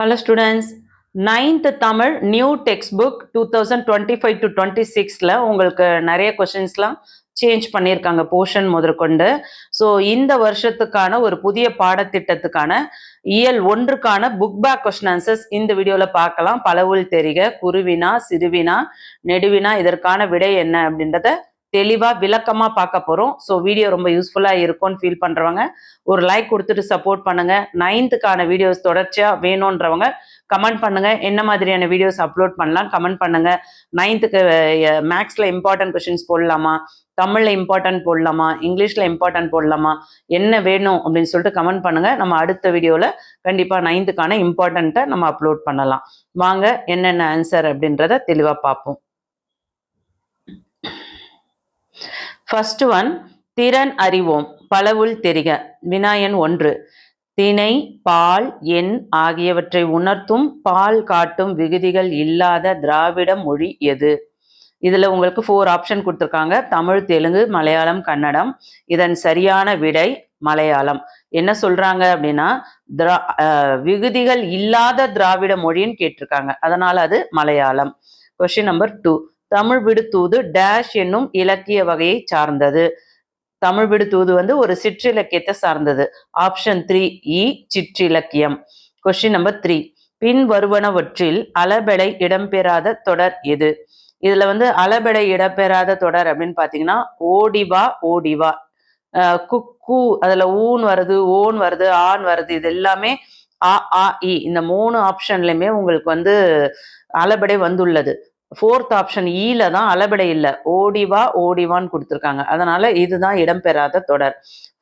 Hello students, 9th Tamil new textbook 2025 to 26ல உங்களுக்கு நிறைய கொஸ்டின்ஸ்லாம் சேஞ்ச் பண்ணியிருக்காங்க போர்ஷன் முதற்கொண்டு. ஸோ இந்த வருஷத்துக்கான ஒரு புதிய பாடத்திட்டத்துக்கான இயல் 1க்கான புக் பேக் கொஸ்டின் ஆன்சர்ஸ் இந்த வீடியோவில் பார்க்கலாம். பலவுள் தெரிக, குருவினா, சிறுவினா, நெடுவினா இதற்கான விடை என்ன அப்படின்றத தெளிவாக விளக்கமாக பார்க்க போகிறோம். ஸோ வீடியோ ரொம்ப யூஸ்ஃபுல்லாக இருக்கும்னு ஃபீல் பண்ணுறவங்க ஒரு லைக் கொடுத்துட்டு சப்போர்ட் பண்ணுங்க. 9th வீடியோஸ் தொடர்ச்சியாக வேணுன்றவங்க கமெண்ட் பண்ணுங்க. என்ன மாதிரியான வீடியோஸ் அப்லோட் பண்ணலாம் கமெண்ட் பண்ணுங்க. 9th மேக்ஸில் இம்பார்ட்டன்ட் கொஸ்டின்ஸ் போடலாமா, தமிழில் இம்பார்ட்டன்ட் போடலாமா, இங்கிலீஷில் இம்பார்ட்டன்ட் போடலாமா, என்ன வேணும் அப்படின்னு சொல்லிட்டு கமெண்ட் பண்ணுங்க. நம்ம அடுத்த வீடியோவில் கண்டிப்பாக 9th இம்பார்ட்டண்ட்டை நம்ம அப்லோட் பண்ணலாம். வாங்க என்னென்ன ஆன்சர் அப்படின்றத தெளிவாக பார்ப்போம். ஃபர்ஸ்ட் ஒன், திறன் அறிவோம். பலவுள் தெரிக. வினாயன் 1, திணை, பால், எண் ஆகியவற்றை உணர்த்தும் பால் காட்டும் விகுதிகள் இல்லாத திராவிட மொழி எது? இதுல உங்களுக்கு 4 ஆப்ஷன் கொடுத்துருக்காங்க. தமிழ், தெலுங்கு, மலையாளம், கன்னடம். இதன் சரியான விடை மலையாளம். என்ன சொல்றாங்க அப்படின்னா விகுதிகள் இல்லாத திராவிட மொழின்னு கேட்டிருக்காங்க, அதனால அது மலையாளம். கொஸ்டின் நம்பர் 2, தமிழ் விடுதூது டேஷ் என்னும் இலக்கிய வகையை சார்ந்தது. தமிழ் விடுதூது ஒரு சிற்றிலக்கியத்தை சார்ந்தது. ஆப்ஷன் 3 இ சிற்றிலக்கியம். கொஸ்டின் நம்பர் 3, பின் வருவனவற்றில் அளபெடை இடம்பெறாத தொடர் எது? இதுல அளபெடை இடம்பெறாத தொடர் அப்படின்னு பாத்தீங்கன்னா ஓடிவா ஓடிவா, குக்கு, அதுல ஊன் வருது, ஓன் வருது, ஆன் வருது, இது எல்லாமே ஆ ஆ இ இந்த 3 ஆப்ஷன்லயுமே உங்களுக்கு அளபெடை வந்துள்ளது. 4th ஆப்ஷன் ஈல தான் அளபெடை இல்லை, ஓடிவா ஓடிவான்னு கொடுத்துருக்காங்க, அதனால இதுதான் இடம்பெறாத தொடர்.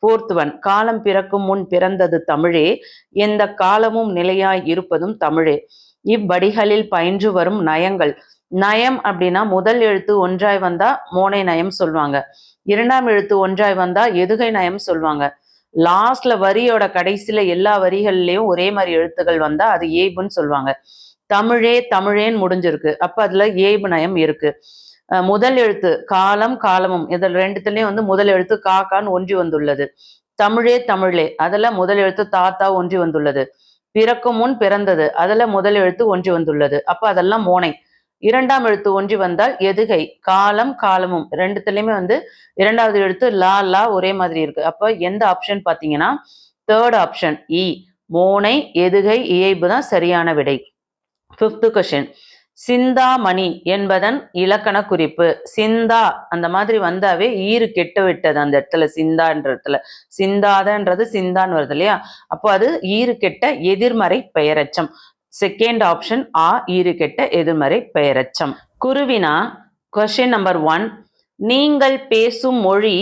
4th ஒன், காலம் பிறக்கும் முன் பிறந்தது தமிழே, எந்த காலமும் நிலையாய் இருப்பதும் தமிழே. இவ்வடிகளில் பயின்று வரும் நயங்கள். நயம் அப்படின்னா முதல் எழுத்து ஒன்றாய் வந்தா மோனை நயம் சொல்லுவாங்க, 2ஆம் எழுத்து ஒன்றாய் வந்தா எதுகை நயம் சொல்லுவாங்க, லாஸ்ட்ல வரியோட கடைசியில எல்லா வரிகள்லயும் ஒரே மாதிரி எழுத்துகள் வந்தா அது ஏய்புன்னு சொல்லுவாங்க. தமிழே தமிழேன்னு முடிஞ்சிருக்கு, அப்ப அதுல ஏய்பு நயம் இருக்கு. முதல் எழுத்து காலம் காலமும், இதில் ரெண்டுத்துலயும் முதல் எழுத்து காக்கான்னு ஒன்றி வந்துள்ளது. தமிழே தமிழே, அதுல முதல் எழுத்து தாத்தா ஒன்றி வந்துள்ளது. பிறக்கும் முன் பிறந்தது, அதுல முதல் எழுத்து ஒன்றி வந்துள்ளது, அப்ப அதெல்லாம் மோனை. 2ஆம் எழுத்து ஒன்றி வந்தால் எதுகை. காலம் காலமும் ரெண்டுத்துலயுமே 2வது எழுத்து லா லா ஒரே மாதிரி இருக்கு, அப்ப எந்த ஆப்ஷன் பாத்தீங்கன்னா 3rd ஆப்ஷன் இ மோனை எதுகை இயைபு தான் சரியான விடை. 5th கொஸ்டின், சிந்தாமணி என்பதன் இலக்கண குறிப்பு. சிந்தா அந்த மாதிரி வந்தாவே ஈறு கெட்டு விட்டது அந்த இடத்துல, சிந்தான்ற இடத்துல. சிந்தாதன்றது சிந்தான்னு வருது இல்லையா, அப்போ அது ஈறு கெட்ட எதிர்மறை பெயரச்சம். 2nd ஆப்ஷன் ஆ ஈறு கெட்ட எதிர்மறை பெயரச்சம். குருவினா, கொஸ்டின் நம்பர் 1, நீங்கள் பேசும் மொழி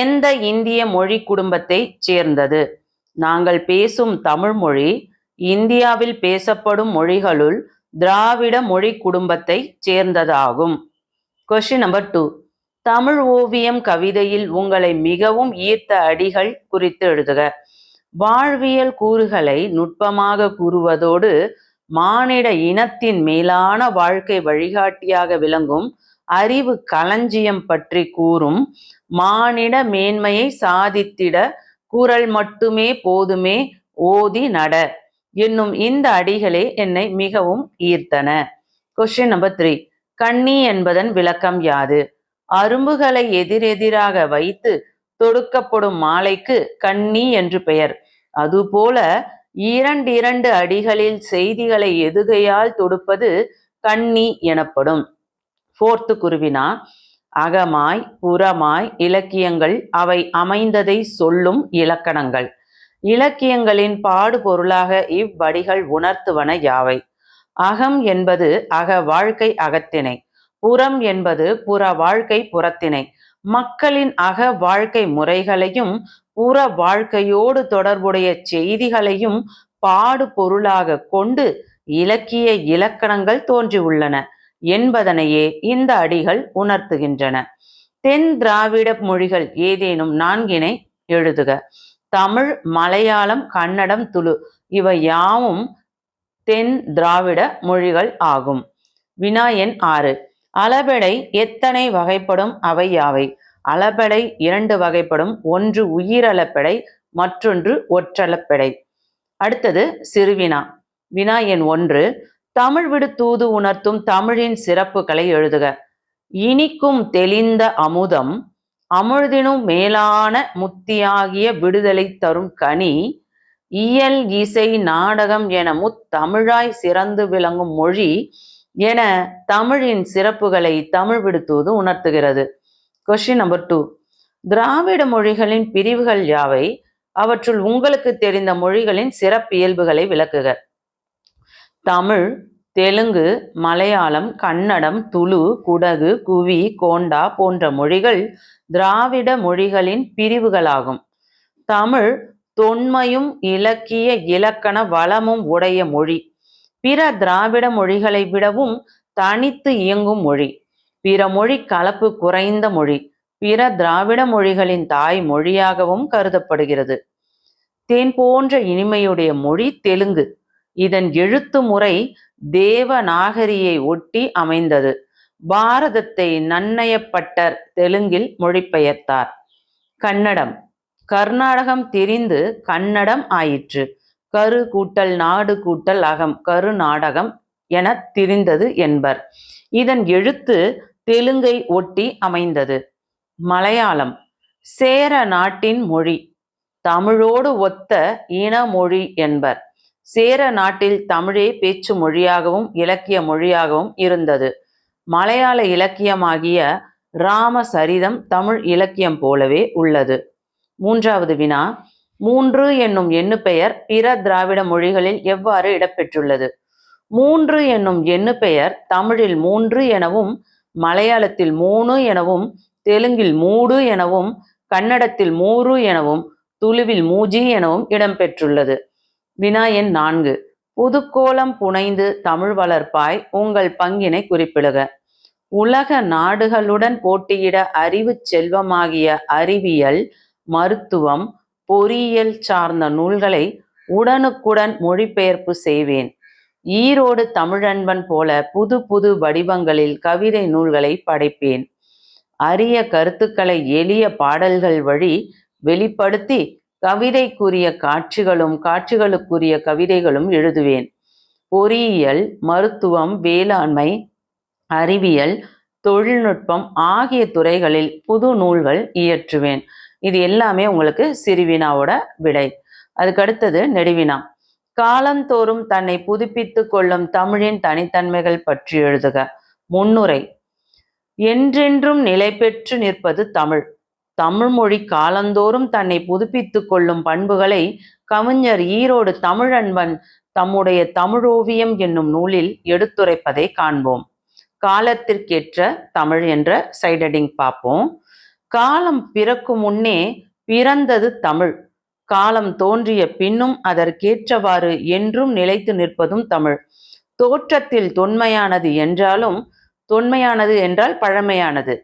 எந்த இந்திய மொழி குடும்பத்தை சேர்ந்தது? நாங்கள் பேசும் தமிழ் மொழி இந்தியாவில் பேசப்படும் மொழிகளுள் திராவிட மொழி குடும்பத்தை சேர்ந்ததாகும். கொஸ்டின் நம்பர் 2, தமிழ் ஓவியம் கவிதையில் உங்களை மிகவும் ஈர்த்த அடிகள் குறித்து எழுதுக. வாழ்வியல் கூறுகளை நுட்பமாக கூறுவதோடு மானிட இனத்தின் மேலான வாழ்க்கை வழிகாட்டியாக விளங்கும் அறிவு களஞ்சியம் பற்றி கூறும் மானிட மேன்மையை சாதித்திட குரல் மட்டுமே போதுமே ஓதி நட என்னும் இந்த அடிகளே என்னை மிகவும் ஈர்த்தன. கொஸ்டின் நம்பர் 3, கண்ணி என்பதன் விளக்கம் யாது? அரும்புகளை எதிரெதிராக வைத்து தொடுக்கப்படும் மாலைக்கு கண்ணி என்று பெயர். அதுபோல இரண்டு அடிகளில் செய்திகளை எதுகையால் தொடுப்பது கண்ணி எனப்படும். 4th குருவினா, அகமாய் புறமாய் இலக்கியங்கள் அவை அமைந்ததை சொல்லும் இலக்கணங்கள். இலக்கியங்களின் பாடு பொருளாக இவ்வடிகள் உணர்த்துவன யாவை? அகம் என்பது அக வாழ்க்கை அகத்தினை, புறம் என்பது புற வாழ்க்கை புறத்தினை. மக்களின் அக வாழ்க்கை முறைகளையும் புற வாழ்க்கையோடு தொடர்புடைய செய்திகளையும் பாடு பொருளாக கொண்டு இலக்கிய இலக்கணங்கள் தோன்றியுள்ளன என்பதனையே இந்த அடிகள் உணர்த்துகின்றன. தென் திராவிட மொழிகள் ஏதேனும் 4 எழுதுக. தமிழ், மலையாளம், கன்னடம், துளு இவை யாவும் தென் திராவிட மொழிகள் ஆகும். வினாயன் 6, அளபெடை எத்தனை வகைப்படும், அவை யாவை? அளபெடை 2 வகைப்படும், ஒன்று உயிரளப்பெடை, மற்றொன்று ஒற்றளப்பெடை. அடுத்தது சிறுவினா, வினா எண் 1. தமிழ் விடு தூது உணர்த்தும் தமிழின் சிறப்புகளை எழுதுக. இனிக்கும் தெளிந்த அமுதம், அமிழ்தினும் மேலான முத்தியாகிய விடுதலை தரும் கனி, இயல் இசை நாடகம் என முத்தமிழாய் சிறந்து விளங்கும் மொழி என தமிழின் சிறப்புகளை தமிழ் விடு தூது உணர்த்துகிறது. Question number 2. திராவிட மொழிகளின் பிரிவுகள் யாவை? அவற்றுள் உங்களுக்கு தெரிந்த மொழிகளின் சிறப்பியல்புகளை விளக்குக. தமிழ், தெலுங்கு, மலையாளம், கன்னடம், துளு, குடகு, குவி, கோண்டா போன்ற மொழிகள் திராவிட மொழிகளின் பிரிவுகளாகும். தமிழ் தொன்மையும் இலக்கிய இலக்கண வளமும் உடைய மொழி. பிற திராவிட மொழிகளை விடவும் தனித்து இயங்கும் மொழி. பிற மொழி கலப்பு குறைந்த மொழி. பிற திராவிட மொழிகளின் தாய் மொழியாகவும் கருதப்படுகிறது. தேன் போன்ற இனிமையுடைய மொழி தெலுங்கு. இதன் எழுத்து முறை தேவநாகரியை ஒட்டி அமைந்தது. பாரதத்தை நன்னயப்பட்டர் தெலுங்கில் மொழிபெயர்த்தார். கன்னடம். கர்நாடகம் திரிந்து கன்னடம் ஆயிற்று. கரு கூட்டல் நாடு கூட்டல் அகம் கருநாடகம் என திரிந்தது என்பர். இதன் எழுத்து தெலுங்கை ஒட்டி அமைந்தது. மலையாளம். சேர நாட்டின் மொழி. தமிழோடு ஒத்த இன மொழி என்பர். சேர நாட்டில் தமிழே பேச்சு மொழியாகவும் இலக்கிய மொழியாகவும் இருந்தது. மலையாள இலக்கியமாகிய ராமசரிதம் தமிழ் இலக்கியம் போலவே உள்ளது. 3வது வினா. 3 என்னும் எண்ணுப்பெயர் பிற திராவிட மொழிகளில் எவ்வாறு இடம்பெற்றுள்ளது? 3 என்னும் எண்ணுப்பெயர் தமிழில் 3 எனவும், மலையாளத்தில் 3 எனவும், தெலுங்கில் 3 எனவும், கன்னடத்தில் 3 எனவும், துளுவில் 3 எனவும் இடம்பெற்றுள்ளது. வினா எண் 4. புதுக்கோலம் புனைந்து தமிழ் வளர்ப்பாய் உங்கள் பங்கினை குறிப்பிடுக. உலக நாடுகளுடன் போட்டியிட அறிவு செல்வமாகிய அறிவியல், மருத்துவம், பொறியியல் சார்ந்த நூல்களை உடனுக்குடன் மொழிபெயர்ப்பு செய்வேன். ஈரோடு தமிழன்பன் போல புது புது வடிவங்களில் கவிதை நூல்களை படைப்பேன். அரிய கருத்துக்களை எளிய பாடல்கள் வழி வெளிப்படுத்தி கவிதைக்குரிய காட்சிகளும் காட்சிகளுக்குரிய கவிதைகளும் எழுதுவேன். பொறியியல், மருத்துவம், வேளாண்மை, அறிவியல், தொழில்நுட்பம் ஆகிய துறைகளில் புது நூல்கள் இயற்றுவேன். இது எல்லாமே உங்களுக்கு சிறுவினாவோட விடை. அதுக்கடுத்தது நெடுவினா. காலந்தோறும் தன்னை புதுப்பித்து கொள்ளும் தமிழின் தனித்தன்மைகள் பற்றி எழுதுக. முன்னுரை. என்றென்றும் நிலை பெற்று நிற்பது தமிழ். தமிழ் மொழி காலந்தோறும் தன்னை புதுப்பித்து கொள்ளும் பண்புகளை கவிஞர் ஈரோடு தமிழன்பன் தம்முடைய தமிழோவியம் என்னும் நூலில் எடுத்துரைப்பதை காண்போம். காலத்திற்கேற்ற தமிழ் என்ற சைடடிங் பார்ப்போம். காலம் பிறக்கும் முன்னே பிறந்தது தமிழ். காலம் தோன்றிய பின்னும் அதற்கேற்றவாறு என்றும் நிலைத்து நிற்பதும் தமிழ். தோற்றத்தில் தொன்மையானது என்றாலும், தொன்மையானது என்றால் பழமையானது,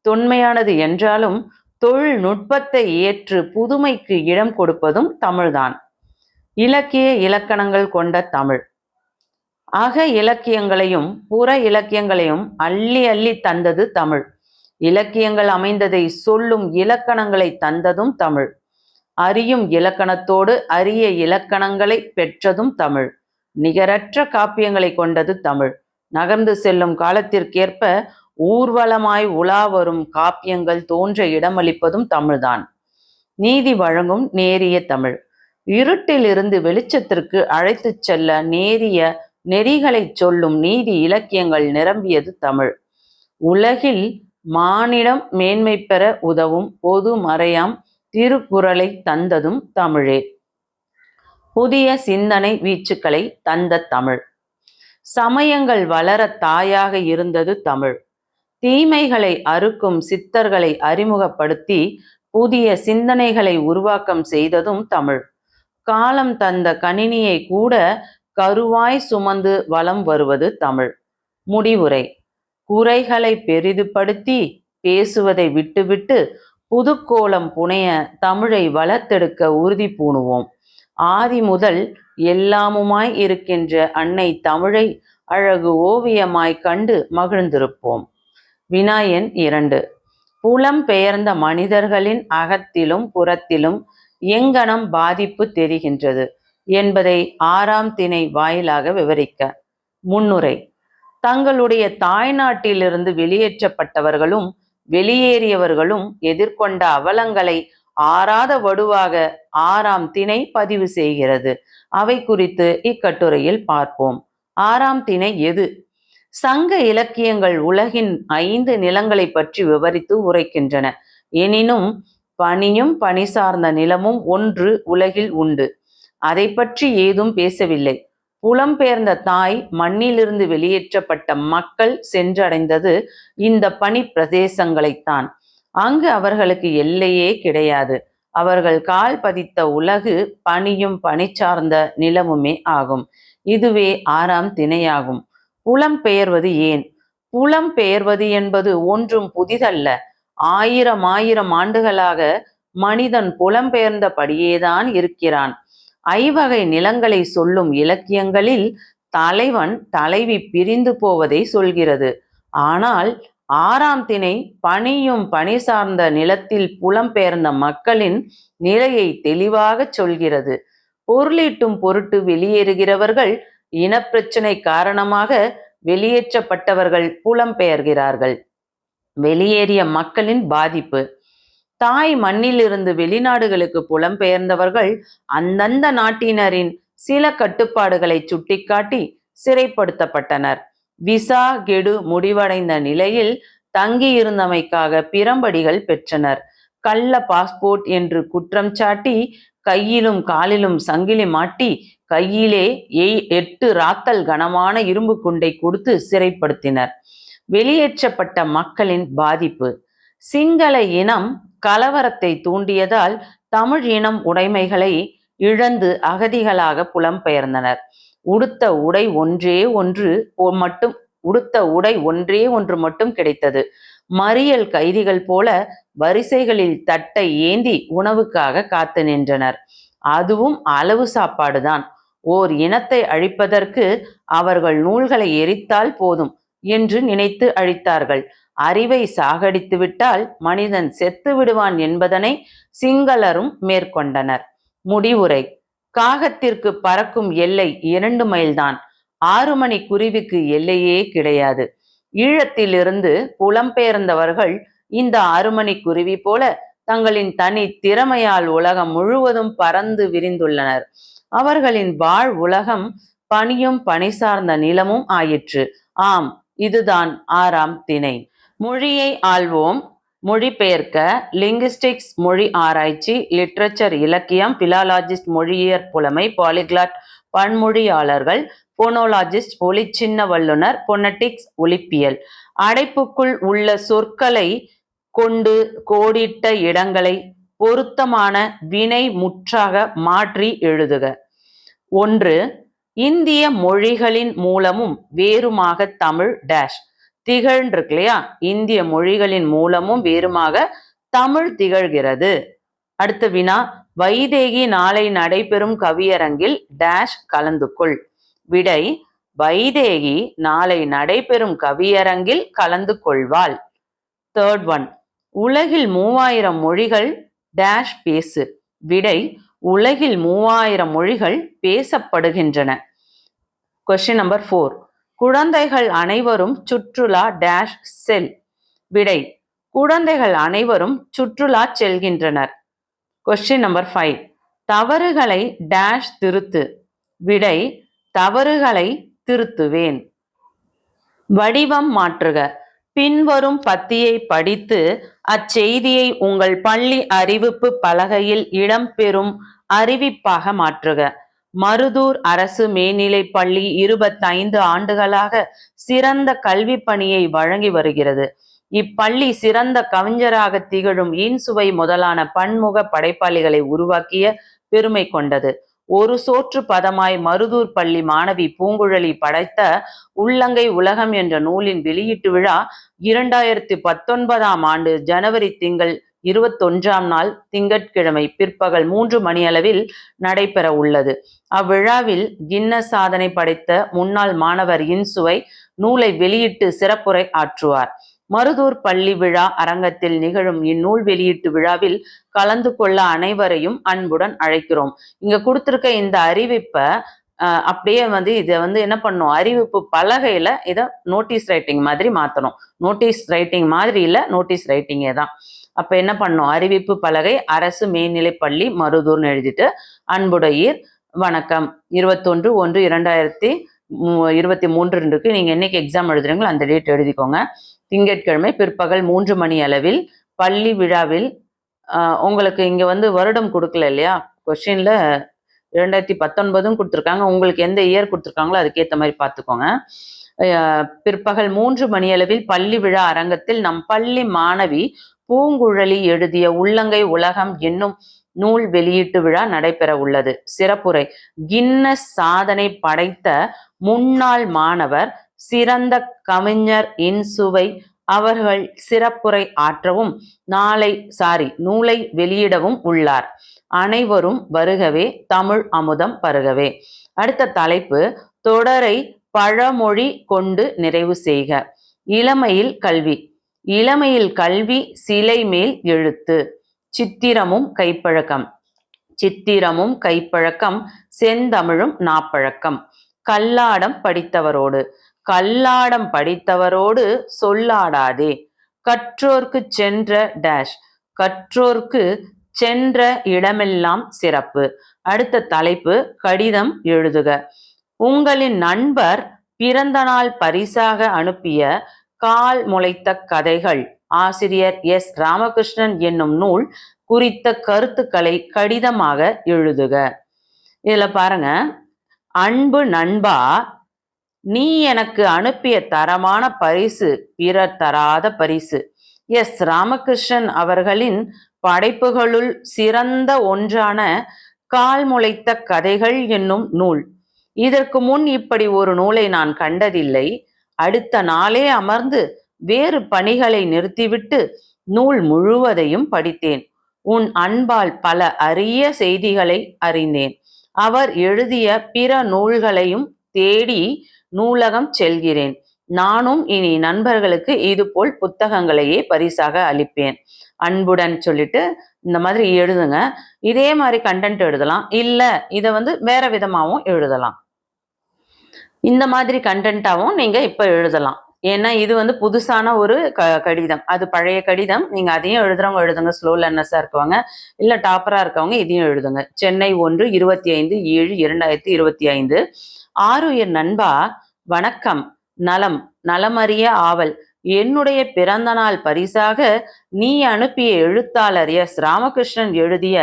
தொன்மையானது என்றாலும் தொழில்நுட்பத்தை ஏற்று புதுமைக்கு இடம் கொடுப்பதும் தமிழ்தான். இலக்கிய இலக்கணங்கள் கொண்ட தமிழ். அக இலக்கியங்களையும் புற இலக்கியங்களையும் அள்ளி அள்ளி தந்தது தமிழ். இலக்கியங்கள் அமைந்ததை சொல்லும் இலக்கணங்களை தந்ததும் தமிழ். அறியும் இலக்கணத்தோடு அரிய இலக்கணங்களை பெற்றதும் தமிழ். நிகரற்ற காப்பியங்களை கொண்டது தமிழ். நகர்ந்து செல்லும் காலத்திற்கேற்ப ஊர்வலமாய் உலா வரும் காப்பியங்கள் தோன்ற இடமளிப்பதும் தமிழ்தான். நீதி வழங்கும் நேரிய தமிழ். இருட்டிலிருந்து வெளிச்சத்திற்கு அழைத்து செல்ல நேரிய நெறிகளை சொல்லும் நீதி இலக்கியங்கள் நிரம்பியது தமிழ். உலகில் மானிடம் மேன்மை பெற உதவும் பொது மறையாம் திருக்குறளை தந்ததும் தமிழே. புதிய சிந்தனை வீச்சுக்களை தந்த தமிழ். சமயங்கள் வளர தாயாக இருந்தது தமிழ். தீமைகளை அறுக்கும் சித்தர்களை அறிமுகப்படுத்தி புதிய சிந்தனைகளை உருவாக்கம் செய்ததும் தமிழ். காலம் தந்த கணினியை கூட கருவாய் சுமந்து வலம் வருவது தமிழ். முடிவுரை. குறைகளை பெரிதுபடுத்தி பேசுவதை விட்டுவிட்டு புதுக்கோலம் புனைய தமிழை வளர்த்தெடுக்க உறுதி பூணுவோம். ஆதி முதல் எல்லாமுமாய் இருக்கின்ற அன்னை தமிழை அழகு ஓவியமாய் கண்டு மகிழ்ந்திருப்போம். வினா எண் 2. புலம் பெயர்ந்த மனிதர்களின் அகத்திலும் புறத்திலும் எங்கனம் பாதிப்பு தெரிகின்றது? என்பதை 6ஆம் திணை வாயிலாக விவரிக்க. முன்னுரை. தங்களுடைய தாய்நாட்டிலிருந்து வெளியேற்றப்பட்டவர்களும் வெளியேறியவர்களும் எதிர்கொண்ட அவலங்களை ஆறாத வடுவாக 6ஆம் திணை பதிவு செய்கிறது. அவை குறித்து இக்கட்டுரையில் பார்ப்போம். 6ஆம் திணை எது? சங்க இலக்கியங்கள் உலகின் 5 நிலங்களை பற்றி விவரித்து உரைக்கின்றன. எனினும் பனியும் பனி சார்ந்த நிலமும் ஒன்று உலகில் உண்டு. அதை பற்றி ஏதும் பேசவில்லை. புலம்பெயர்ந்த தாய் மண்ணிலிருந்து வெளியேற்றப்பட்ட மக்கள் சென்றடைந்தது இந்த பனி பிரதேசங்களைத்தான். அங்கு அவர்களுக்கு எல்லையே கிடையாது. அவர்கள் கால் பதித்த உலகு பனியும் பனி சார்ந்த நிலமுமே ஆகும். இதுவே 6ஆம் திணையாகும். புலம்பெயர்வது ஏன்? புலம்பெயர்வது என்பது ஒன்றும் புதிதல்ல. ஆயிரம் ஆண்டுகளாக மனிதன் புலம்பெயர்ந்தபடியேதான் இருக்கிறான். ஐவகை நிலங்களை சொல்லும் இலக்கியங்களில் தலைவன் தலைவி பிரிந்து போவதை சொல்கிறது. ஆனால் 6ஆம் திணை பனியும் பனி சார்ந்த நிலத்தில் புலம்பெயர்ந்த மக்களின் நிலையை தெளிவாக சொல்கிறது. பொருளீட்டும் பொருட்டு வெளியேறுகிறவர்கள் இனப்பிரச்சனை காரணமாக வெளியேற்றப்பட்டவர்கள் புலம்பெயர்கிறார்கள். வெளியேறிய மக்களின் பாதிப்பு. தாய் மண்ணிலிருந்து வெளிநாடுகளுக்கு புலம்பெயர்ந்தவர்கள் அந்தந்த நாட்டினரின் சில கட்டுப்பாடுகளை சுட்டிக்காட்டி சிறைப்படுத்தப்பட்டனர். விசா கெடு முடிவடைந்த நிலையில் தங்கியிருந்தமைக்காக பிரம்படிகள் பெற்றனர். கள்ள பாஸ்போர்ட் என்று குற்றம் சாட்டி கையிலும் காலிலும் சங்கிலி மாட்டி கையிலே 8 ராத்தல் கனமான இரும்பு குண்டை கொடுத்து சிறைப்படுத்தினர். வெளியேற்றப்பட்ட மக்களின் பாதிப்பு. சிங்கள இனம் கலவரத்தை தூண்டியதால் தமிழ் இனம் உடைமைகளை இழந்து அகதிகளாக புலம்பெயர்ந்தனர். உடுத்த உடை ஒன்றே ஒன்று மட்டும் கிடைத்தது. மறியல் கைதிகள் போல வரிசைகளில் தட்டை ஏந்தி உணவுக்காக காத்து நின்றனர். அதுவும் அளவு சாப்பாடுதான். ஓர் இனத்தை அழிப்பதற்கு அவர்கள் நூல்களை எரித்தால் போதும் என்று நினைத்து அழித்தார்கள். அறிவை சாகடித்து விட்டால் மனிதன் செத்து விடுவான் என்பதனை சிங்களரும் மேற்கொண்டனர். முடிவுரை. காகத்திற்கு பறக்கும் எல்லை 2 மைல்தான். 6 மணி குருவிக்கு எல்லையே கிடையாது. ஈழத்திலிருந்து புலம்பெயர்ந்தவர்கள் இந்த 6 மணி குருவி போல தங்களின் தனி திறமையால் உலகம் முழுவதும் பறந்து விரிந்துள்ளனர். அவர்களின் வாழ் உலகம் பனியும் பனி சார்ந்த நிலமும் ஆயிற்று. ஆம், இதுதான் 6ஆம் திணை. மொழியை ஆள்வோம். மொழிபெயர்க்க. லிங்குஸ்டிக்ஸ் மொழி ஆராய்ச்சி, லிட்ரேச்சர் இலக்கியம், பிலாலஜிஸ்ட் மொழியியற் புலமை, பாலிகிளாட் பன்மொழியாளர்கள், போனோலாஜிஸ்ட் ஒலிச்சின்ன வல்லுனர், பொனட்டிக்ஸ் ஒலிப்பியல். அடைப்புக்குள் உள்ள சொற்களை கொண்டு கோடிட்ட இடங்களை பொருத்தமான வினை முற்றாக மாற்றி எழுதுக. 1. இந்திய மொழிகளின் மூலமும் வேறுமாக தமிழ் டேஷ் திகழ்ந்திருக்கு இல்லையா? இந்திய மொழிகளின் மூலமும் வேறுமாக தமிழ் திகழ்கிறது. அடுத்த வினா. வைதேகி நாளை நடைபெறும் கவியரங்கில் டேஷ் கலந்து கொள். விடை. வைதேகி நாளை நடைபெறும் கவியரங்கில் கலந்து கொள்வாள். 3rd one. உலகில் 3000 மொழிகள் டேஷ் பேசு. விடை. உலகில் 3000 மொழிகள் பேசப்படுகின்றன. Question number 4. குழந்தைகள் அனைவரும் சுற்றுலா டேஷ் செல். விடை. குழந்தைகள் அனைவரும் சுற்றுலா செல்கின்றனர். Question number 5. தவறுகளை டேஷ் திருத்து. விடை. தவறுகளை திருத்துவேன். வடிவம் மாற்றுக. பின்வரும் பத்தியை படித்து அச்செய்தியை உங்கள் பள்ளி அறிவிப்பு பலகையில் இடம்பெறும் அறிவிப்பாக மாற்றுக. மருதூர் அரசு மேல்நிலைப் பள்ளி 25 ஆண்டுகளாக சிறந்த கல்வி பணியை வழங்கி வருகிறது. இப்பள்ளி சிறந்த கவிஞராக திகழும் இன்சுவை முதலான பன்முக படைப்பாளிகளை உருவாக்கிய பெருமை கொண்டது. ஒரு சோற்று பதமாய் மருதூர் பள்ளி மாணவி பூங்குழலி படைத்த உள்ளங்கை உலகம் என்ற நூலின் வெளியீட்டு விழா 2019ஆம் ஆண்டு ஜனவரி திங்கள் 21ஆம் நாள் திங்கட்கிழமை பிற்பகல் 3 மணியளவில் நடைபெற உள்ளது. அவ்விழாவில் கின்னஸ் சாதனை படைத்த முன்னாள் மாணவர் இன்சுவை நூலை வெளியிட்டு சிறப்புரை ஆற்றுவார். மருதூர் பள்ளி விழா அரங்கத்தில் நிகழும் இந்நூல் வெளியீட்டு விழாவில் கலந்து கொள்ள அனைவரையும் அன்புடன் அழைக்கிறோம். இங்க கொடுத்திருக்க இந்த அறிவிப்பை அப்படியே இதை என்ன பண்ணும், அறிவிப்பு பலகையில இதை நோட்டீஸ் ரைட்டிங் மாதிரி மாத்தணும். நோட்டீஸ் ரைட்டிங் மாதிரி இல்ல, நோட்டீஸ் ரைட்டிங்கே தான். அப்ப என்ன பண்ணும், அறிவிப்பு பலகை அரசு மேல்நிலைப்பள்ளி மருதூர்னு எழுதிட்டு அன்புடையீர் வணக்கம் 21/1/2023 நீங்க என்னைக்கு எக்ஸாம் எழுதுறீங்களோ அந்த டேட் எழுதிக்கோங்க. திங்கட்கிழமை பிற்பகல் 3 மணி அளவில் பள்ளி விழாவில் உங்களுக்கு இங்க வருடம் கொடுக்கல இல்லையா, கொஸ்டின்ல 2019 கொடுத்துருக்காங்க. உங்களுக்கு எந்த இயர் கொடுத்துருக்காங்களோ அதுக்கேற்ற மாதிரி பார்த்துக்கோங்க. பிற்பகல் 3 மணி அளவில் பள்ளி விழா அரங்கத்தில் நம் பள்ளி மாணவி பூங்குழலி எழுதிய உள்ளங்கை உலகம் என்னும் நூல் வெளியீட்டு விழா நடைபெற உள்ளது. சிறப்புரை: கின்னஸ் சாதனை படைத்த முன்னாள் மாணவர் சிறந்த கவிஞர் இன்சுவை அவர்கள் சிறப்புரை ஆற்றவும் நூலை வெளியிடவும் உள்ளார். அனைவரும் வருகவே, தமிழ் அமுதம் பருகவே. அடுத்த தலைப்பு: தொடரை பழமொழி கொண்டு நிறைவு செய்க. இளமையில் கல்வி. இளமையில் கல்வி சிலை மேல் எழுத்து. சித்திரமும் கைப்பழக்கம். சித்திரமும் கைப்பழக்கம் செந்தமிழும் நாப்பழக்கம். கல்லாடம் படித்தவரோடு. கல்லாடம் படித்தவரோடு சொல்லாடாதே. கற்றோர்க்கு சென்ற டேஷ். கற்றோர்க்கு சென்ற இடமெல்லாம் சிறப்பு. அடுத்த தலைப்பு: கடிதம் எழுதுக. உங்களின் நண்பர் பிறந்த நாள் பரிசாக அனுப்பிய கால் முளைத்த கதைகள் ஆசிரியர் எஸ். ராமகிருஷ்ணன் என்னும் நூல் குறித்த கருத்துக்களை கடிதமாக எழுதுக. இதுல பாருங்க, அன்பு நண்பா, நீ எனக்கு அனுப்பிய தரமான பரிசு பிறர் தராத பரிசு. எஸ். ராமகிருஷ்ணன் அவர்களின் படைப்புகளுள் சிறந்த ஒன்றான கால் முளைத்த கதைகள் என்னும் நூல். இதற்கு முன் இப்படி ஒரு நூலை நான் கண்டதில்லை. அடுத்த நாளே அமர்ந்து வேறு பணிகளை நிறுத்திவிட்டு நூல் முழுவதையும் படித்தேன். உன் அன்பால் பல அரிய செய்திகளை அறிந்தேன். அவர் எழுதிய பிற நூல்களையும் தேடி நூலகம் செல்கிறேன். நானும் இனி நண்பர்களுக்கு இதுபோல் புத்தகங்களையே பரிசாக அளிப்பேன். அன்புடன் சொல்லிட்டு இந்த மாதிரி எழுதுங்க. இதே மாதிரி கண்டென்ட் எழுதலாம், இல்ல இதை வேற விதமாகவும் எழுதலாம். இந்த மாதிரி கண்டென்ட்டாகவும் நீங்க இப்ப எழுதலாம். ஏன்னா இது புதுசான ஒரு கடிதம், அது பழைய கடிதம். நீங்க அதையும் எழுதுறவங்க எழுதுங்க, ஸ்லோ லேர்னர்ஸா இருக்கவங்க, இல்ல டாப்பரா இருக்கவங்க இதையும் எழுதுங்க. சென்னை 1/25/7/2025. ஆருயிர் நண்பா, வணக்கம். நலம். நலமறிய ஆவல். என்னுடைய பிறந்த நாள் பரிசாக நீ அனுப்பிய எழுத்தாளர் எஸ். ராமகிருஷ்ணன் எழுதிய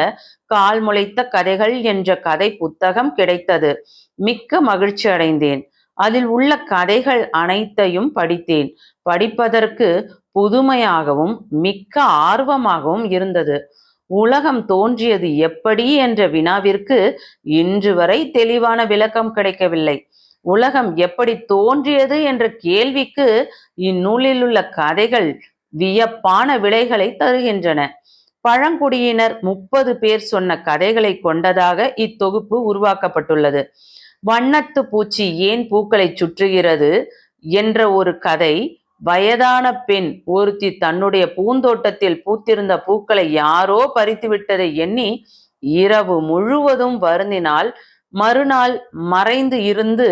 கால் முளைத்த கதைகள் என்ற கதை புத்தகம் கிடைத்தது. மிக்க மகிழ்ச்சி அடைந்தேன். அதில் உள்ள கதைகள் அனைத்தையும் படித்தேன். படிப்பதற்கு புதுமையாகவும் மிக்க ஆர்வமாகவும் இருந்தது. உலகம் தோன்றியது எப்படி என்ற வினாவிற்கு இன்று வரை தெளிவான விளக்கம் கிடைக்கவில்லை. உலகம் எப்படி தோன்றியது என்ற கேள்விக்கு இந்நூலில் உள்ள கதைகள் வியப்பான விடைகளை தருகின்றன. பழங்குடியினர் 30 பேர் சொன்ன கதைகளை கொண்டதாக இத்தொகுப்பு உருவாக்கப்பட்டுள்ளது. வண்ணத்து பூச்சி ஏன் பூக்களை சுற்றுகிறது என்ற ஒரு கதை. வயதான பெண் ஒருத்தி தன்னுடைய பூந்தோட்டத்தில் பூத்திருந்த பூக்களை யாரோ பறித்து விட்டதை எண்ணி இரவு முழுவதும் வருந்தினாள். மறுநாள் மறைந்து இருந்து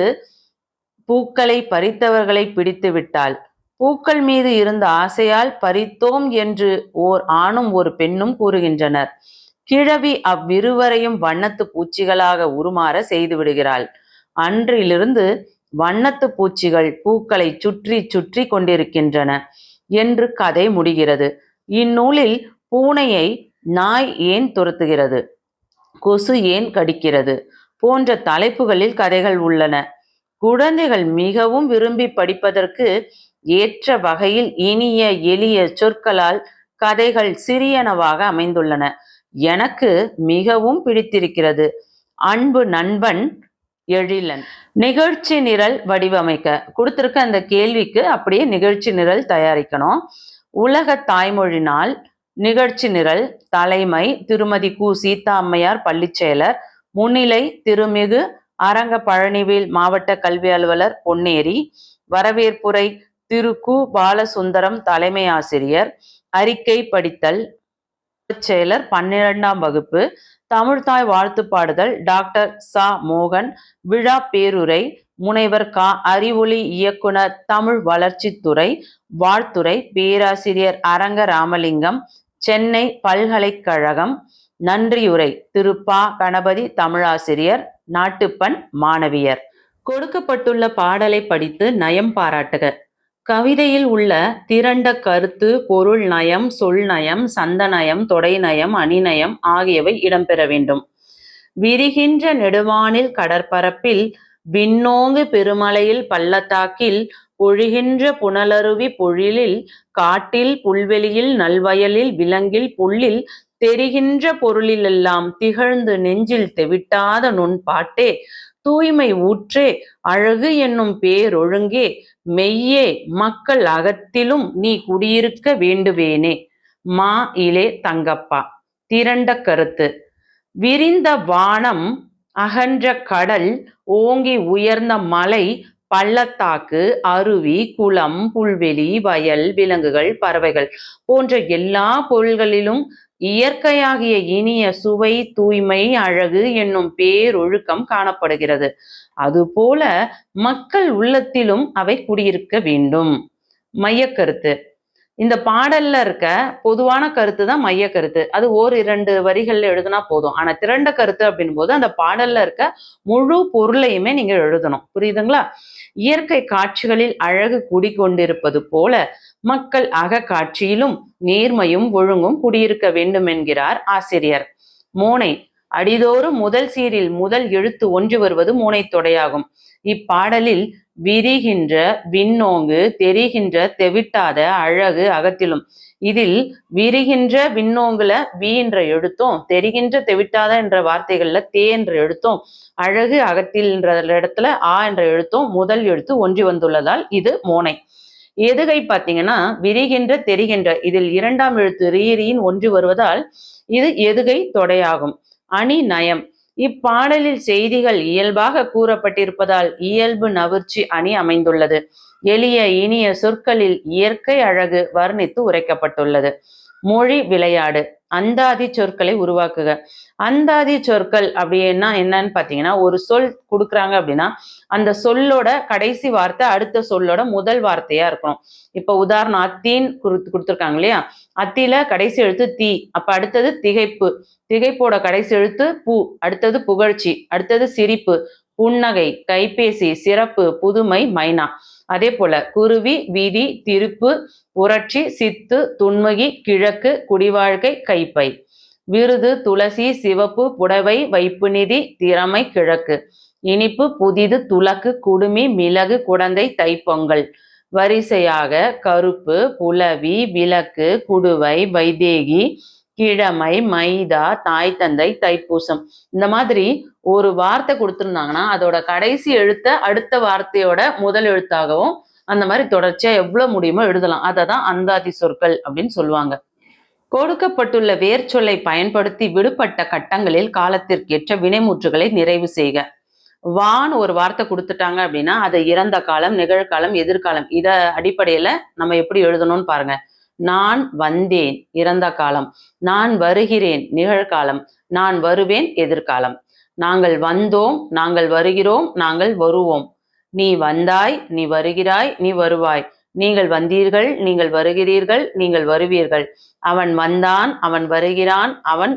பூக்களை பறித்தவர்களை பிடித்து விட்டாள். பூக்கள் மீது இருந்த ஆசையால் பறித்தோம் என்று ஓர் ஆணும் ஒரு பெண்ணும் கூறுகின்றனர். கிழவி அவ்விருவரையும் வண்ணத்து பூச்சிகளாக உருமாற செய்து விடுகிறாள். அன்றிலிருந்து வண்ணத்து பூச்சிகள் பூக்களை சுற்றி சுற்றி கொண்டிருக்கின்றன என்று கதை முடிகிறது. இந்நூலில் பூனையை நாய் ஏன் துரத்துகிறது, கொசு ஏன் கடிக்கிறது போன்ற தலைப்புகளில் கதைகள் உள்ளன. குழந்தைகள் மிகவும் விரும்பி படிப்பதற்கு ஏற்ற வகையில் இனிய எளிய சொற்களால் கதைகள் சிறியனவாக அமைந்துள்ளன. எனக்கு மிகவும் பிடித்திருக்கிறது. அன்பு நண்பன் எழிலன். நிகழ்ச்சி நிரல் வடிவமைக்க கொடுத்திருக்க அந்த கேள்விக்கு அப்படியே நிகழ்ச்சி நிரல் தயாரிக்கணும். உலக தாய்மொழி நாள் நிகழ்ச்சி நிரல். தலைமை திருமதி கு. சீதா அம்மையார், பள்ளிச் செயலர். முன்னிலை திருமிகு அரங்க பழனிவேல், மாவட்ட கல்வி அலுவலர், பொன்னேரி. வரவேற்புரை திரு கு. பாலசுந்தரம் தலைமை ஆசிரியர். அறிக்கை படித்தல். செயலர் 12ஆம் வகுப்பு. தமிழ்த்தாய் வாழ்த்து பாடுதல் டாக்டர் ச. மோகன். விழா பேருரை முனைவர் க. அறிவொளி இயக்குனர் தமிழ் வளர்ச்சித்துறை. வாழ்த்துரை பேராசிரியர் அரங்க ராமலிங்கம், சென்னை பல்கலைக்கழகம். நன்றியுரை திரு ப. கணபதி தமிழாசிரியர். நாட்டுப்பண் மாணவியர். கொடுக்கப்பட்டுள்ள பாடலை படித்து நயம் பாராட்டுக. கவிதையில் உள்ள திரண்ட கருத்து, பொருள் நயம், சொல் நயம், சந்த நயம், தொடை நயம், அணிநயம் ஆகியவை இடம்பெற வேண்டும். விரிகின்ற நெடுவானில் கடற்பரப்பில், விண்ணோங்கு பெருமலையில் பள்ளத்தாக்கில், பொழிகின்ற புனலருவி பொழிலில், காட்டில் புல்வெளியில் நல்வயலில் விலங்கில் புல்லில், தெரிகின்ற பொருளிலெல்லாம் திகழ்ந்து நெஞ்சில் தெவிட்டாத நுண் பாட்டே, தூய்மை ஊற்றே, அழகு என்னும் பேரொழுங்கே, மெய்யே மக்கள் அகத்திலும் நீ குடியிருக்க வேண்டுவேனே. மா. இலே தங்கப்பா. திரண்ட கருத்து. விரிந்த வானம், அகன்ற கடல், ஓங்கி உயர்ந்த மலை, பள்ளத்தாக்கு, அருவி, குளம், புல்வெளி, வயல், விலங்குகள், பறவைகள் போன்ற எல்லா பொருள்களிலும் இயற்கையாகிய இனிய சுவை, தூய்மை, அழகு என்னும் பேரொழுக்கம் காணப்படுகிறது. அதுபோல மக்கள் உள்ளத்திலும் அவை குடியிருக்க வேண்டும். மையக்கருத்து. இந்த பாடல்ல இருக்க பொதுவான கருத்து தான் மைய கருத்து. அது ஓரிரண்டு வரிகள்ல எழுதுனா போதும். ஆனா திரண்ட கருத்து அப்படின் போது அந்த பாடல்ல இருக்க முழு பொருளையுமே நீங்க எழுதணும். புரியுதுங்களா? இயற்கை காட்சிகளில் அழகு குடிகொண்டிருப்பது போல மக்கள் அக காட்சியிலும் நேர்மையும் ஒழுங்கும் குடியிருக்க வேண்டும் என்கிறார் ஆசிரியர். மோனை. அடிதோறும் முதல் சீரில் முதல் எழுத்து ஒன்று வருவது மோனை தொடையாகும். இப்பாடலில் விரிகின்ற, விண்ணோங்கு, தெரிகின்ற, தெவிட்டாத, அழகு அகத்திலும். இதில் விரிகின்ற விண்ணோங்குல வி என்ற எழுத்தும், தெரிகின்ற தெவிட்டாத என்ற வார்த்தைகள்ல தே என்ற எழுத்தும், அழகு அகத்தில் என்ற இடத்துல ஆ என்ற எழுத்தும் முதல் எழுத்து ஒன்றி வந்துள்ளதால் இது மோனை. எதுகை பார்த்தீங்கன்னா விரிகின்ற, தெரிகின்ற இதில் இரண்டாம் எழுத்து ரீரியின் ஒன்று வருவதால் இது எதுகை தொடையாகும். அணி நயம். இப்பாடலில் செய்திகள் இயல்பாக கூறப்பட்டிருப்பதால் இயல்பு நவிர்ச்சி அணி அமைந்துள்ளது. எளிய இனிய சொற்களில் இயற்கை அழகு வர்ணித்து உரைக்கப்பட்டுள்ளது. மொழி விளையாடு. அந்தாதி சொற்களை உருவாக்குக. அந்தாதி சொற்கள் அப்படின்னா என்னன்னு பார்த்தீங்கன்னா, ஒரு சொல் கொடுக்குறாங்க அப்படின்னா அந்த சொல்லோட கடைசி வார்த்தை அடுத்த சொல்லோட முதல் வார்த்தையா இருக்கணும். இப்ப உதாரணம் அத்தின்னு கொடுத்துருக்காங்க இல்லையா? அத்தில கடைசி எழுத்து தீ, அப்ப அடுத்தது திகைப்பு, திகைப்போட கடைசி எழுத்து பூ, அடுத்தது புகழ்ச்சி, அடுத்தது சிரிப்பு, புன்னகை, கைபேசி, சிறப்பு, புதுமை, மைனா. அதே போல குருவி, வீதி, திருப்பு, புரட்சி, சித்து, துன்முகி, கிழக்கு, குடிவாழ்க்கை, கைப்பை. விருது, துளசி, சிவப்பு, புடவை, வைப்பு நிதி, திறமை, கிழக்கு. இனிப்பு, புதிது, துலக்கு, குடுமி, மிளகு, குடந்தை, தைப்பொங்கல். வரிசையாக கருப்பு, புலவி, விளக்கு, குடுவை, வைதேகி, கிழமை, மைதா, தாய் தந்தை, தைப்பூசம். இந்த மாதிரி ஒரு வார்த்தை கொடுத்துருந்தாங்கன்னா அதோட கடைசி எழுத்த அடுத்த வார்த்தையோட முதல் எழுத்தாகவும் அந்த மாதிரி தொடர்ச்சியா எவ்வளவு முடியுமோ எழுதலாம். அதை தான் அந்தாதி சொற்கள் அப்படின்னு சொல்லுவாங்க. கொடுக்கப்பட்டுள்ள வேர்ச்சொல்லை பயன்படுத்தி விடுபட்ட கட்டங்களில் காலத்திற்கேற்ற வினைமுற்றுகளை நிறைவு செய்க. வான் ஒரு வார்த்தை கொடுத்துட்டாங்க அப்படின்னா அது இறந்த காலம், நிகழ்காலம், எதிர்காலம் இத அடிப்படையில நம்ம எப்படி எழுதணும்னு பாருங்க. நான் வந்தேன் இறந்த காலம், நான் வருகிறேன் நிகழ்காலம், நான் வருவேன் எதிர்காலம். நாங்கள் வந்தோம், நாங்கள் வருகிறோம், நாங்கள் வருவோம். நீ வந்தாய், நீ வருகிறாய், நீ வருவாய். நீங்கள் வந்தீர்கள், நீங்கள் வருகிறீர்கள், நீங்கள் வருவீர்கள். அவன் வந்தான், அவன் வருகிறான், அவன்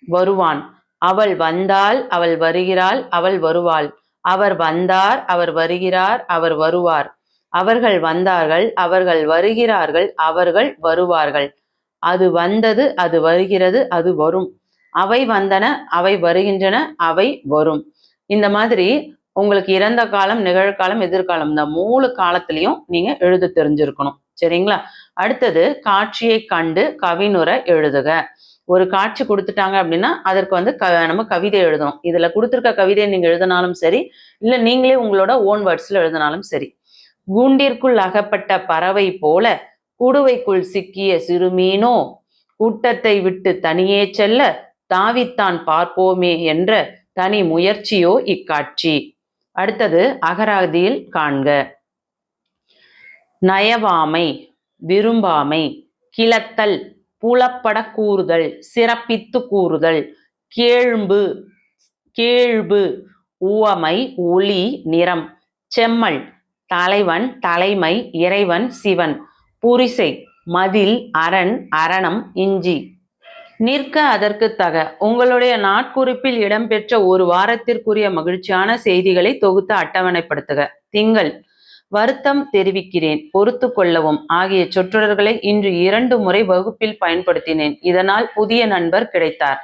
வருவான். அவள் வந்தாள், அவள் வருகிறாள், அவள் வருவாள். அவர் வந்தார், அவர் வருகிறார், அவர் வருவார். அவர்கள் வந்தார்கள், அவர்கள் வருகிறார்கள், அவர்கள் வருவார்கள். அது வந்தது, அது வருகிறது, அது வரும். அவை வந்தன, அவை வருகின்றன, அவை வரும். இந்த மாதிரி உங்களுக்கு இறந்த காலம், நிகழ்காலம், எதிர்காலம் இந்த 3 காலத்திலையும் நீங்க எழுத தெரிஞ்சிருக்கணும். சரிங்களா? அடுத்தது காட்சியை கண்டு கவினுரை எழுதுக. ஒரு காட்சி கொடுத்துட்டாங்க அப்படின்னா அதற்கு நம்ம கவிதை எழுதணும். இதுல கொடுத்துருக்க கவிதையை நீங்க எழுதினாலும் சரி, இல்ல நீங்களே உங்களோட ஓன் வேர்ட்ஸ்ல எழுதினாலும் சரி. கூண்டிற்குள் அகப்பட்ட பறவை போல குடுவைக்குள் சிக்கிய சிறுமீனோ, கூட்டத்தை விட்டு தனியே செல்ல தாவித்தான் பார்ப்போமே என்ற தனி முயற்சியோ இக்காட்சி. அடுத்தது அகராதியில் காண்க. நயவாமை விரும்பாமை, கிளத்தல் புலப்பட கூறுதல், சிறப்பித்து கூறுதல், கேழ்ம்பு கேழ்பு, உவமை, ஒளி, நிறம், செம்மல் தலைவன், தலைமை, இறைவன், சிவன், புரிசை மதில், அரண், அரணம், இஞ்சி. நிற்க அதற்கு தக. உங்களுடைய நாட்குறிப்பில் இடம்பெற்ற ஒரு வாரத்திற்குரிய மகிழ்ச்சியான செய்திகளை தொகுத்து அட்டவணைப்படுத்துக. திங்கள் வருத்தம் தெரிவிக்கிறேன், பொறுத்து கொள்ளவும் ஆகிய சொற்றொடர்களை இன்று 2 முறை வகுப்பில் பயன்படுத்தினேன். இதனால் புதிய நண்பர் கிடைத்தார்.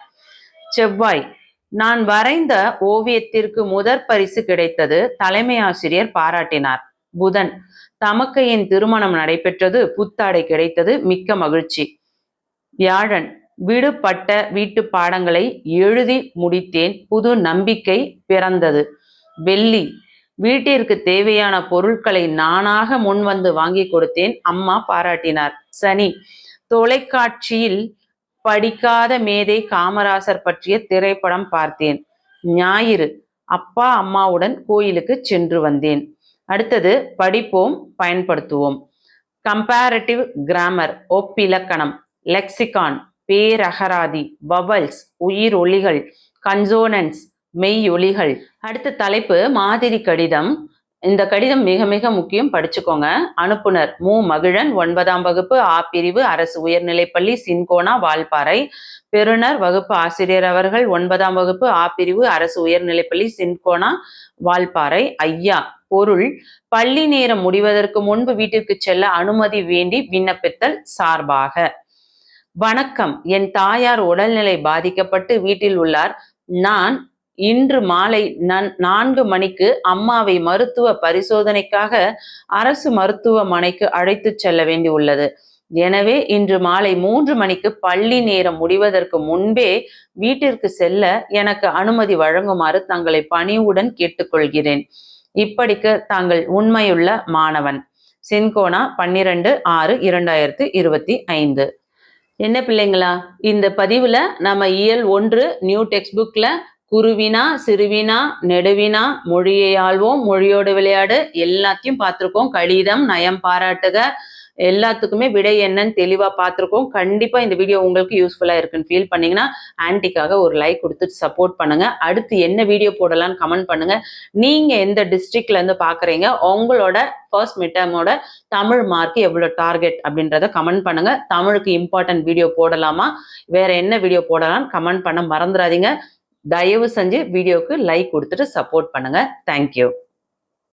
செவ்வாய் நான் வரைந்த ஓவியத்திற்கு முதற் பரிசு கிடைத்தது. தலைமை ஆசிரியர் பாராட்டினார். புதன் தமக்கையின் திருமணம் நடைபெற்றது. புத்தாடை கிடைத்தது. மிக்க மகிழ்ச்சி. வியாழன் விடுபட்ட வீட்டு பாடங்களை எழுதி முடித்தேன். புது நம்பிக்கை பிறந்தது. வெள்ளி வீட்டிற்கு தேவையான பொருட்களை நானாக முன்வந்து வாங்கி கொடுத்தேன். அம்மா பாராட்டினார். சனி தொலைக்காட்சியில் படிக்காத மேதை காமராசர் பற்றிய திரைப்படம் பார்த்தேன். ஞாயிறு அப்பா அம்மாவுடன் கோயிலுக்கு சென்று வந்தேன். அடுத்தது படிப்போம், பயன்படுத்துவோம். கம்பேரட்டிவ் கிராமர், ஒப்பிலக்கணம், லெக்சிகான், பேரகராதி, வவல்ஸ், உயிர் ஒலிகள், கன்சோனன்ஸ், மெய் ஒலிகள். அடுத்த தலைப்பு மாதிரி கடிதம். இந்த கடிதம் மிக மிக முக்கியம், படிச்சுக்கோங்க. அனுப்புனர் மு மகிழன், 9ஆம் வகுப்பு ஆ பிரிவு, அரசு உயர்நிலைப்பள்ளி, சின்கோனா, வால்பாறை. பெறுநர் வகுப்பு ஆசிரியர் அவர்கள், 9ஆம் வகுப்பு ஆ பிரிவு, அரசு உயர்நிலைப்பள்ளி, சின்கோனா, வால்பாறை. ஐயா. பொருள் பள்ளி நேரம் முடிவதற்கு முன்பு வீட்டிற்கு செல்ல அனுமதி வேண்டி விண்ணப்பித்தல் சார்பாக. வணக்கம், என் தாயார் உடல்நிலை பாதிக்கப்பட்டு வீட்டில் உள்ளார். நான் இன்று மாலை 4 மணிக்கு அம்மாவை மருத்துவ பரிசோதனைக்காக அரசு மருத்துவமனைக்கு அழைத்து செல்ல வேண்டி உள்ளது. எனவே இன்று மாலை 3 மணிக்கு பள்ளி நேரம் முடிவதற்கு முன்பே வீட்டிற்கு செல்ல எனக்கு அனுமதி வழங்குமாறு தங்களை பணிவுடன் கேட்டுக்கொள்கிறேன். இப்படிக்கு தாங்கள் உண்மையுள்ள மாணவன். சின்கோனா, 12/6/2025. என்ன பிள்ளைங்களா, இந்த பதிவுல நம்ம இயல் 1 நியூ டெக்ஸ்ட் புக்ல குருவினா, சிறுவினா, நெடுவினா, மொழியை ஆள்வோம், மொழியோடு விளையாடு எல்லாத்தையும் பார்த்துருக்கோம். கடிதம், நயம் பாராட்டுக, எல்லாத்துக்குமே விடை என்னன்னு தெளிவா பார்த்துருக்கோம். கண்டிப்பா இந்த வீடியோ உங்களுக்கு யூஸ்ஃபுல்லா இருக்குன்னு ஃபீல் பண்ணீங்கன்னா ஆன்ட்டிக்காக ஒரு லைக் கொடுத்துட்டு சப்போர்ட் பண்ணுங்க. அடுத்து என்ன வீடியோ போடலான்னு கமெண்ட் பண்ணுங்க. நீங்க எந்த டிஸ்ட்ரிக்ட்ல இருந்து பாக்குறீங்க, உங்களோட ஃபர்ஸ்ட் மிட்டர்மோட தமிழ் மார்க் எவ்வளவு டார்கெட் அப்படின்றத கமெண்ட் பண்ணுங்க. தமிழுக்கு இம்பார்ட்டன்ட் வீடியோ போடலாமா, வேற என்ன வீடியோ போடலாம்னு கமெண்ட் பண்ண மறந்துடாதீங்க. தயவு செஞ்சு வீடியோக்கு லைக் கொடுத்துட்டு சப்போர்ட் பண்ணுங்க. தேங்க்யூ.